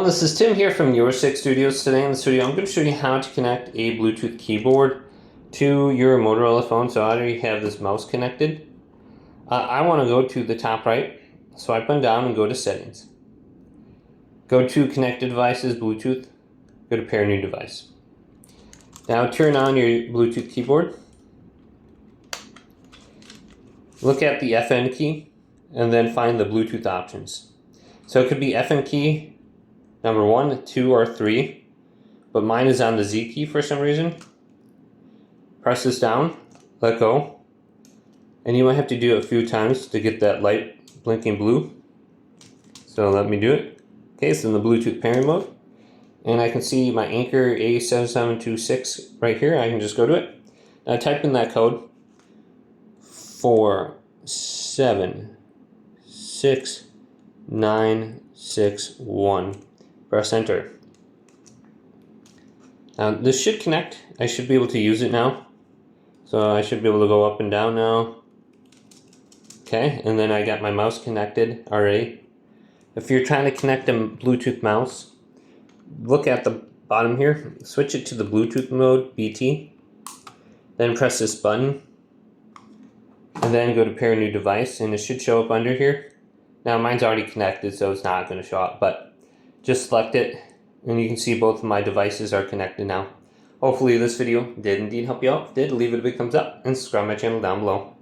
This is Tim here from USB C Studios. Today in the studio I'm going to show you how to connect a Bluetooth keyboard to your Motorola phone. So I already have this mouse connected. I want to go to the top right, swipe on down and go to settings. Go to connected devices, Bluetooth, go to pair new device. Now turn on your Bluetooth keyboard. Look at the FN key and then find the Bluetooth options. So it could be FN key number 1, 2, or 3, but mine is on the Z key for some reason. Press this down, let go, and you might have to do it a few times to get that light blinking blue. So let me do it. Okay, it's in the Bluetooth pairing mode, and I can see my Anchor A7726 right here. I can just go to it. Now type in that code 476961. Press enter. Now this should connect. I should be able to use it now. So I should be able to go up and down now. Okay, and then I got my mouse connected already. If you're trying to connect a Bluetooth mouse, look at the bottom here. Switch it to the Bluetooth mode, BT. Then press this button. And then go to pair new device, and it should show up under here. Now mine's already connected, so it's not going to show up, but just select it, and you can see both of my devices are connected now. Hopefully this video did indeed help you out. If it did, leave it a big thumbs up, and subscribe to my channel down below.